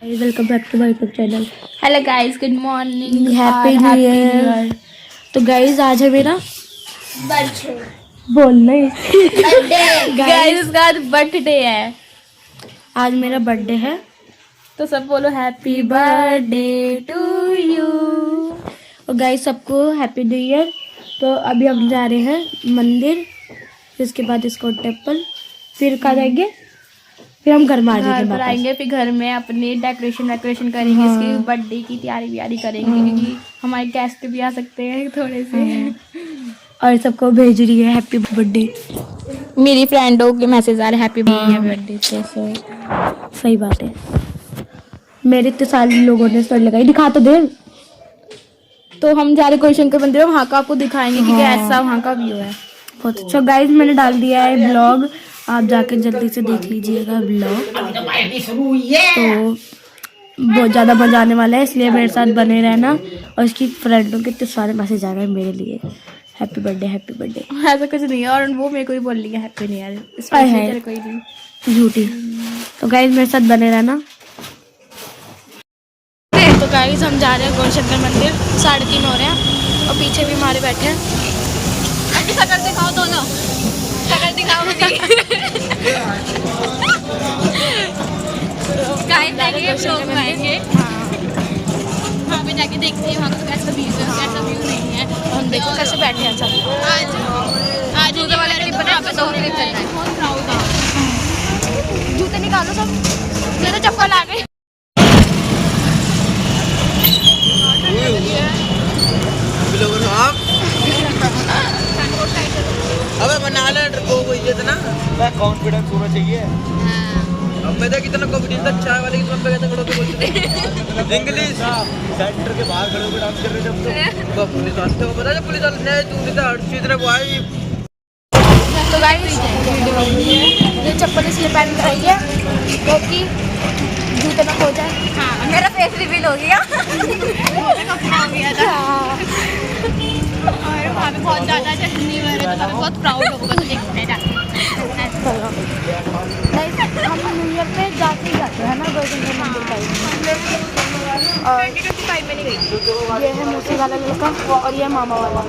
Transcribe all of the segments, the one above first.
Welcome back to my YouTube channel. Hello guys, good morning, happy new year. तो guys आज है मेरा birthday. बोलना गाइस उसका आज बर्थडे है, आज मेरा बर्थडे है। तो सब बोलो हैप्पी बर्थडे टू यू। और गाइस सबको हैप्पी न्यू ईयर। तो अभी हम जा रहे हैं मंदिर, फिर उसके बाद इसको टेम्पल, फिर कहाँ जाएंगे, फिर हम घर में आ जाएंगे। घर पर आएंगे, फिर घर में अपने डेकोरेशन करेंगे। हाँ। इसकी बर्थडे की तैयारी करेंगे। हाँ। क्योंकि हमारे गेस्ट भी आ सकते हैं थोड़े से। हाँ। और सबको भेज रही है हैप्पी बर्थडे। मेरी फ्रेंडों के मैसेज आ रहे हैप्पी बर्थडे से। सही बात है। मेरे इतने सारे लोगों ने स्टोरी लगाई, दिखा तो दे। तो हम जा रहे कोई के मंदिर, वहाँ का आपको दिखाएंगे कि कैसा वहाँ का व्यू है। बहुत अच्छा। गाइस मैंने डाल दिया है ब्लॉग, आप जाके जल्दी से देख लीजिएगा ब्लॉग। तो बहुत ज़्यादा मजा आने वाला है, इसलिए मेरे साथ बने रहना। और इसकी फ्रेंडों के इतने सारे मैसेज आ गए मेरे लिए, हैप्पी बर्थडे हैप्पी बर्थडे। ऐसा कुछ नहीं है, और वो मेरे को भी बोल रही है हैप्पी न्यू ईयर। कोई नहीं झूठी। तो गाइस मेरे साथ बने रहना। तो गाइस हम जा रहे हैं गौरशंकर मंदिर, 3:30 हो रहे हैं और पीछे भी हमारे बैठे हैं। अपनी शक्ल दिखाओ दोनों, शक्ल दिखाओ गाइस आएंगे। वहाँ पे जाके देखते हैं वहाँ का कैसा व्यू है, कैसा व्यू नहीं है। हम देखो कैसे बैठे हैं सब। आज जूते वाले ट्रिप पर यहाँ पे 2 ट्रिप चल रहा है। बहुत प्राउड है। जूते निकालो सब, मेरे चप्पल आ गए। अबे बना ले वो इतना कॉन्फिडेंस होना चाहिए। अब मैं कितना कॉन्फिडेंस था, चाय वाले की दुकान पे गए थे, खड़े होकर बोलते थे इंग्लिश सेंटर के बाहर खड़े होकर डांस कर रहे थे। तो पुलिस वाले को पता है, पुलिस वाले ने तू नहीं था हर चीज रे भाई। तो गाइस ये चप्पल इसलिए पहन कर आई है क्योंकि जूते में खो जाए। हाँ, मेरा फेस रिवील हो गया। और वहाँ पे बहुत ज़्यादा न्यू ईयर है, तो बहुत प्राउड होगा तो देखते हैं। हम न्यू ईयर पे जाते ही जाते हैं ना, गौरशंकर मंदिर। और 2025 में नहीं गई। ये है मोती वाला लड़का और ये मामा वाला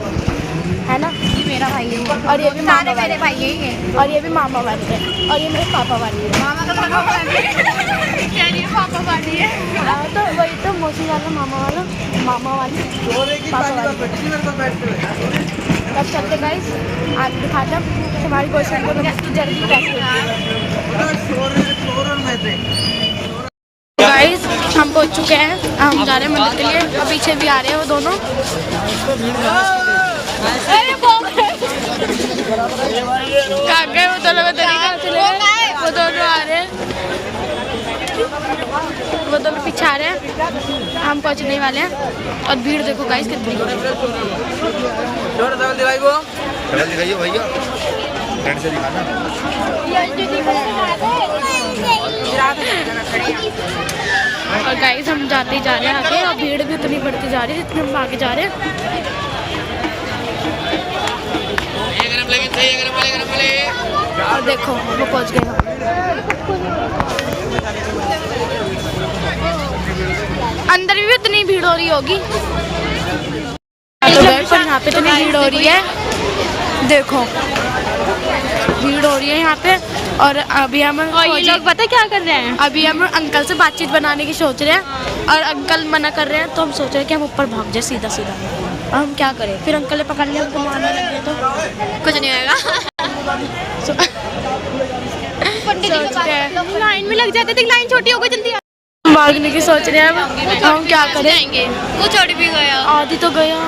है ना, ये मेरा भाई है। और ये भी सारे मेरे भाई है। और ये भी मामा वाली है, और ये मेरे पापा वाली है। मामा का पापा वाली क्या, ये पापा वाली है। तो वही तो मोती वाला मामा वाला, मामा वाली पापा वाली। तब चलते गाइस, आज दिखाते हैं हमारी गौरशंकर मंदिर की जल्दी कैसे। गाइस हम पहुंच चुके हैं, हम जा रहे हैं मंदिर के लिए। और पीछे भी आ रहे हैं वो दोनों। काके वो दोनों आ रहे हैं, वो दोनों पीछे आ रहे हैं। हम पहुंचने वाले हैं और भीड़ देखो गाइस कितनी। भैया से दिखाना। और गाइस हम जाते ही जा रहे हैं आगे, और भीड़ भी उतनी बढ़ती जा रही है जितने हम आगे जा रहे हैं। और देखो वो पहुंच गए। अंदर भी इतनी भीड़ हो रही होगी, तो पर यहाँ पे इतनी भीड़ हो रही है, देखो भीड़ हो रही है यहाँ पे। और अभी हम ये लोग पता क्या कर रहे हैं, अभी हम अंकल से बातचीत बनाने की सोच रहे हैं, और अंकल मना कर रहे हैं। तो हम सोच रहे हैं कि हम ऊपर भाग जाए सीधा सीधा। और हम क्या करें, फिर अंकल ने पकड़ लिया, हमको मारने लग गए तो कुछ नहीं होगा। लाइन में लग जाते थे, लाइन छोटी हो गई जल्दी। भागने की सोच रहे हैं हम क्या करें। वो छोड़ भी गया, आधी तो गया,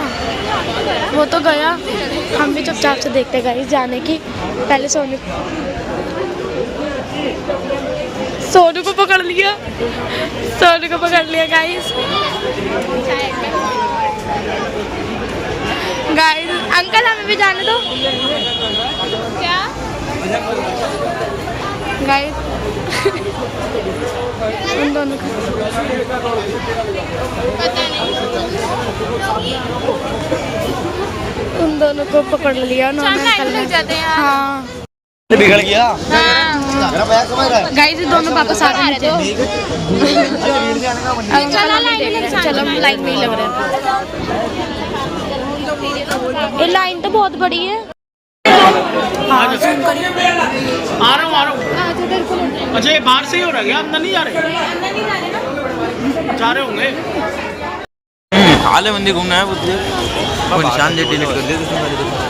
वो तो गया। हम भी चुपचाप से देखते गए जाने की। पहले सोनू को पकड़ लिया, गाइस। अंकल हमें भी जाने दो क्या गाइस। उन दोनों को पता नहीं, उन दोनों को पकड़ लिया उन्होंने, अंकल ने। जाते हैं। हाँ बिगड़ गया। गाइस दोनों वापस आ रहे थे। चलो हम लाइन में ही लग रहे हैं। ये लाइन तो बहुत बड़ी है। आ रहा हूँ। अच्छा ये बाहर से ही हो रहा है क्या? अंदर नहीं जा रहे? जा रहे होंगे। आले मंदिर घूमना है वो निशान दे डिलीट कर दे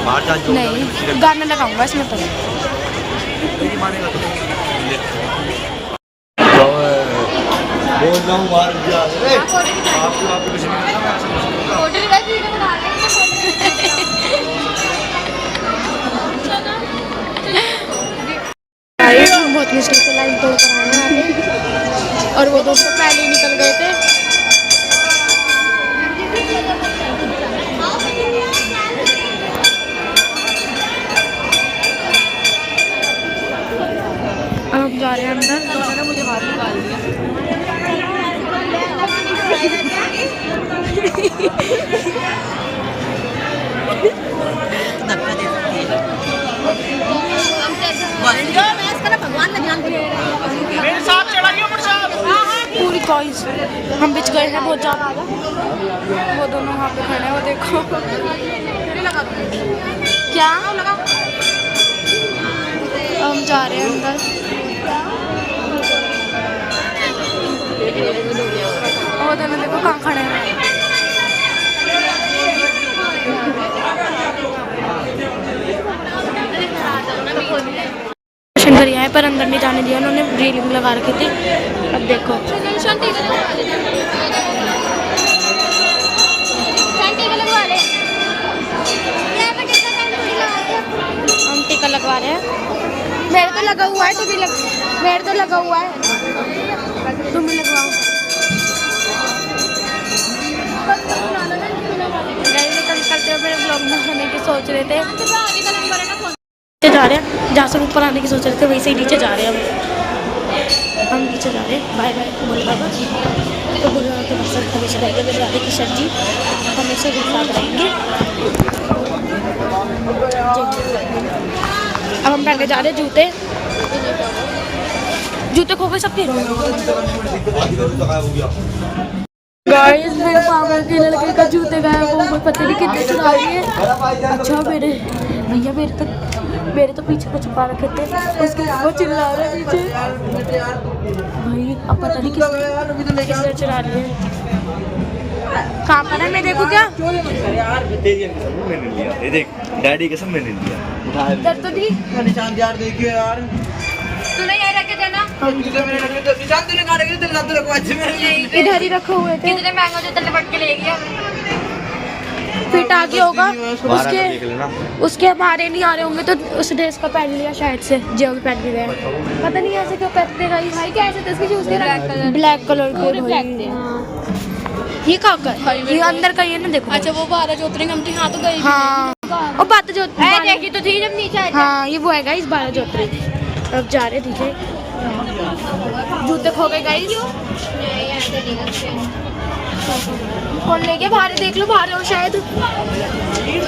बाहर जा। नहीं गाना लगाऊंगा इसमें तो। बोल रहा हूँ बाहर जा। बहुत मुश्किल से लाइन तोड़ कर आए हैं और वो दोस्त पहले ही निकल गए थे। अब हम जा रहे हैं अंदर। तो मुझे बाहर निकाल दिया। मेरे साथ चढ़ाइए प्रसाद। पूरी कॉइस हम बिच गए हैं बहुत ज़्यादा। वो दोनों वहाँ पे खड़े हैं, वो देखो क्या हम जा रहे हैं अंदर। वो दोनों देखो कहाँ खड़े हैं। दर्शन कर आए पर अंदर नहीं जाने दिया उन्होंने। रेलिंग लगा रखे थे। अब देखो हम टीका लगवा रहे हैं। मेरे तो लगा हुआ है, मेरे तो लगा हुआ है, तुम भी लगवाओ। करते हुए मेरे ब्लॉग बनाने की सोच रहे थे। जा रहे हैं जहाँ से ऊपर आने की सोच रहे थे वहीं से ही नीचे जा रहे हैं। हम नीचे जा रहे हैं। बाय बाय बोले बाबा। तो बोले बाबा के बस हमेशा रहेंगे। मेरे राधे किशन जी हमेशा भी साथ रहेंगे। अब हम पहन के जा रहे हैं जूते। जूते खो गए सबके। गाइस मेरे पापा के लड़के का जूते गायब हो गए। पता नहीं कितने चुरा रही है। अच्छा मेरे भैया मेरे तो पीछे को छुपा रखे थे। उसके वो चिल्ला रहे हैं पीछे। भाई अब पता नहीं किसने चुरा रही है। कहाँ पर है मैं देखूँ क्या? मैंने लिया ये देख डैडी कसम मैंने लिया। इधर तो दी निशान यार देखिए यार तूने यहीं रखे थे ना। निशान तूने कहाँ रखे थे? तो रखवा इधर ही रखे हुए थे। कितने महंगा जूते लपट के ले गया। फिट आ गया होगा उसके हमारे नहीं आ रहे होंगे तो उस ड्रेस का पहन लिया शायद से। जो भी पहन के गए पता नहीं ऐसे क्यों पहनते गई। भाई कैसे थे इसके शूज? ब्लैक कलर के ब्लैक थे। ये कहाँ का? ये अंदर का ही है ना देखो। अच्छा वो 12 ज्योतिर्लिंग हम हाँ तो गई। हाँ और बात जो देखी तो थी जब नीचे। हाँ ये वो है गाइस 12 ज्योतिर्लिंग। अब जा रहे थे जूते खो गए गाइस। कौन ले गया? बाहर देख लो, बाहर हो शायद।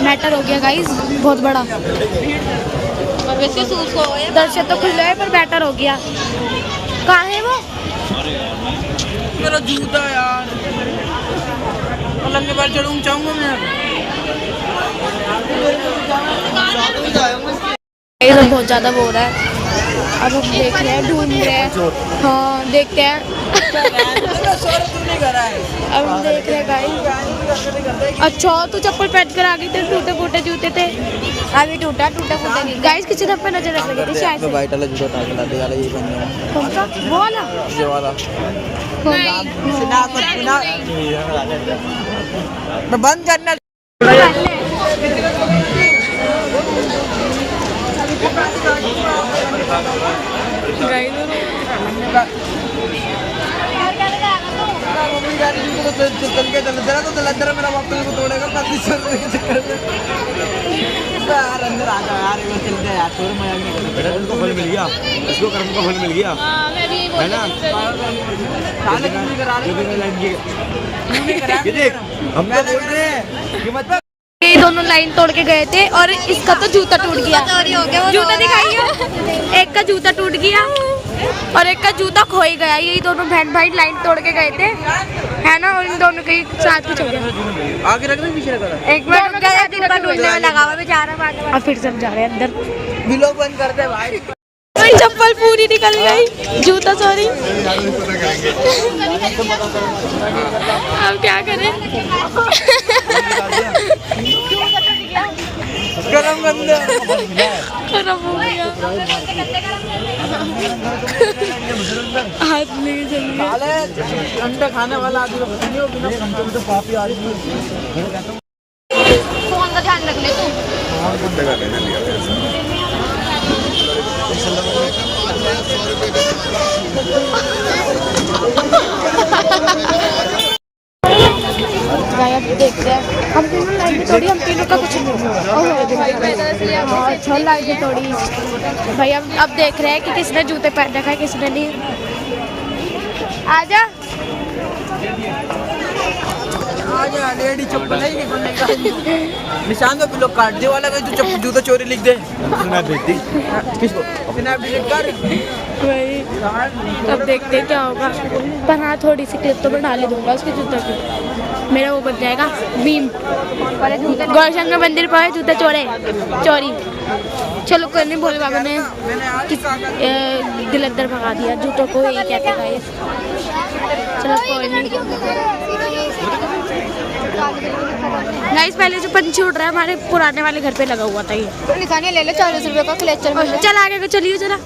मैटर हो गया गाइस बहुत बड़ा। वैसे दर्शन तो खुल रहा है पर मैटर हो गया। कहाँ है वो? मेरा जूता यार पलंग के बाहर चढ़ूँ चाहूँगा मैं। ये तो बहुत ज़्यादा वो हो रहा है। अब हम देख रहे हैं, ढूंढ रहे हैं। हाँ देखते हैं। अब हम देख रहे हैं गाइस। अच्छा तू चप्पल पहन कर आ गई थे। टूटे फूटे जूते थे। अभी टूटे फूटे नहीं गाइस। किसी ने पे नजर रख लगी थी शायद से। वाइट वाला जूता उठा के ला दे यार। ये कौन सा? वो वाला? ये वाला बंद करना। मेरा बाप को तोड़ेगा 35 रुपए के चक्कर में। यार अंदर आ जाओ यार। वो चलते हैं यार। थोड़ा मजा नहीं करना। उनको फल मिल गया। इसको कर्म का फल मिल गया है ना। ये देख हम तो बोल रहे हैं कि मतलब ये दोनों लाइन तोड़ के गए थे और इसका तो जूता टूट गया। जूता दिखाइए। एक का जूता टूट गया और एक का जूता खो ही गया। यही दोनों बहन भाई लाइन तोड़ के गए थे, है ना, और इन दोनों के साथ ही चल गया। आगे रख दे, पीछे रख। एक मिनट टूटने में लगा हुआ बेचारा। और फिर सब जा रहे हैं अंदर। व्लॉग बंद कर दे भाई। चप्पल पूरी निकल गई, जूता सॉरी। अब क्या करें? गरम बंद खराब हो गया। हाथ लेके चल गए। अंडा खाने वाला आदमी को पता नहीं हो, बिना पंखे में तो काफी आ रही है। फोन का ध्यान रख ले तू। देखते हैं हम तीनों लाइटें तोड़ी, हम तीनों का कुछ नहीं। हाँ अच्छा लाइटें तोड़ी भाई। अब देख रहे हैं कि किसने जूते पहन रखा है, किसने नहीं। आजा आजा लेडी चप्पल नहीं निकलने का निशान तो लोग काट दे वाला तो जूता चोरी लिख दे। स्नैप भेजती किसको? स्नैप डिलीट कर भाई। अब देखते हैं क्या होगा, पर हाँ थोड़ी सी क्लिप तो मैं डाल ही दूंगा उसके जूते की। मेरा वो बन जाएगा मीम। गौरशंकर मंदिर पर जूते चोरी। चलो कोई नहीं, भोले बाबा ने दिल अंदर भगा दिया जूतों को, यही कहते हैं। चलो कोई नहीं। गाइस पहले जो पंछी उड़ रहा है हमारे पुराने वाले घर पे लगा हुआ था। ये निशानी ले ले 40 रुपए का क्लेचर में। चल आगे को चलिए जरा।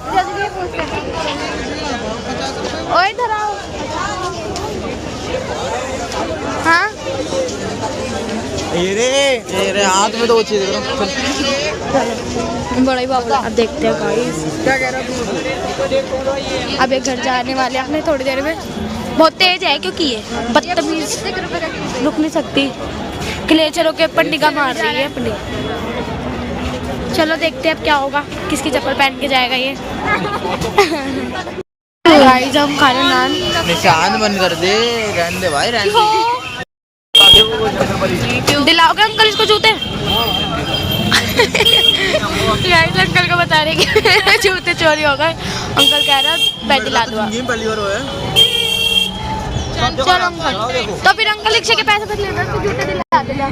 ओए इधर आओ। हाँ ये रे हाथ में तो वो चीज बड़ा ही बाबा। अब देखते हैं गाइस क्या कह रहा है। अब एक घर जाने वाले अपने थोड़ी देर में। बहुत तेज है क्योंकि ये बदतमीज रुक नहीं सकती, क्लेचरों के ऊपर निगाह मार रही है अपनी। चलो देखते हैं अब क्या होगा, किसकी चप्पल पहन के जाएगा ये। गाइस हम खा रहे नान। निशान बंद कर दे, रहने दे भाई, रहने दे। दिलाओगे अंकल इसको जूते? गाइस अंकल को बता रहे कि जूते चोरी हो गए। अंकल कह रहा है मैं दिला दूंगा। पहली बार हुआ है। चलो अंकल, तो फिर अंकल रिक्शे के पैसे बदले ना, तो जूते दिला देना।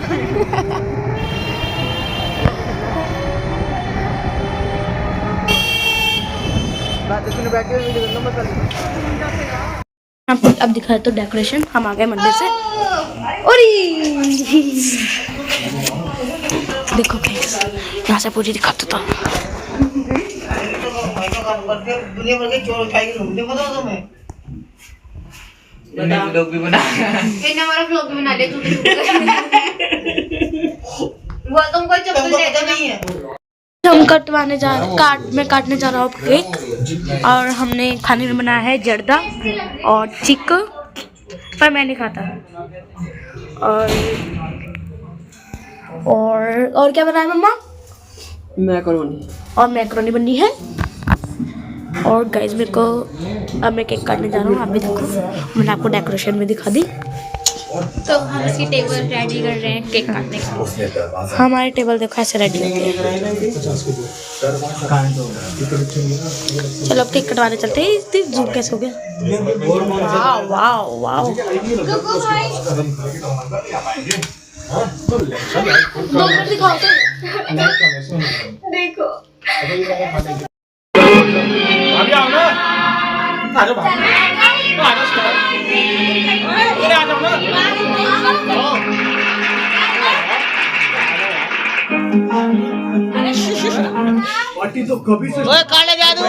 अब दिखाए तो डेकोरेशन। हम आ गए मंदिर से और देखो गाइस यहाँ से पूरी दिखाता था। दुनिया भर के चोर उठाएंगे, घूमते बताओ तुम्हें। व्लॉग भी बना, हमारा व्लॉग भी बना ले तू। वो तुमको चप्पल देता नहीं है। हम काटने जा रहा हूँ केक, और हमने खाने में बनाया है जर्दा और चिक, पर मैं नहीं खाता। और क्या बनाया मम्मा? मैकरोनी बनी है। और गाइस मेरे को अब मैं केक काटने जा रहा हूँ। आप भी देखो, मैंने आपको डेकोरेशन में दिखा दी। तो हम इसकी टेबल रेडी कर रहे हैं केक काटने का। हमारी टेबल देखो ऐसे रेडी होती है। चलो अब केक कटवाने चलते हैं। इतनी जूम कैसे हो गया? Wow wow. दिखाओ देखो। अभी आओ ना, आ जाओ बाहर, आ जाओ, अरे आ जाओ ना। पार्टी तो कभी से। ओए काले जादू।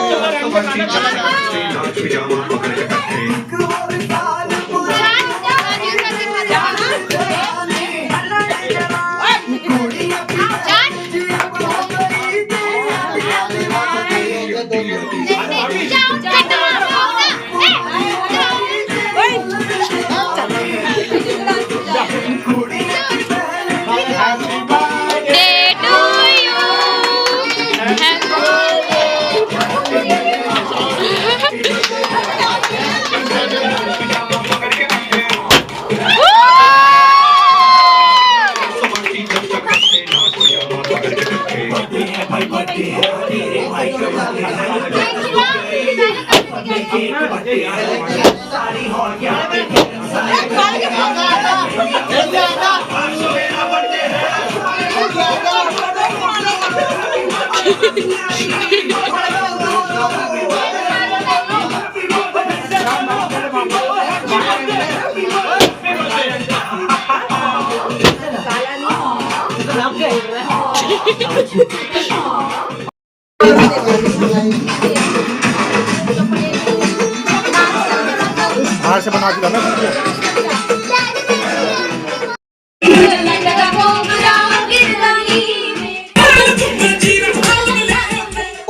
बाहर से बना दिया ना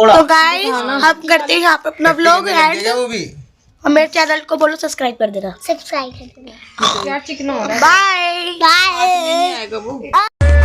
तो गाइस हम करते हैं यहाँ पे अपना व्लॉग एंड और मेरे चैनल को बोलो सब्सक्राइब कर देना। सब्सक्राइब कर देना। क्या चिकना हो रहा है। Bye bye.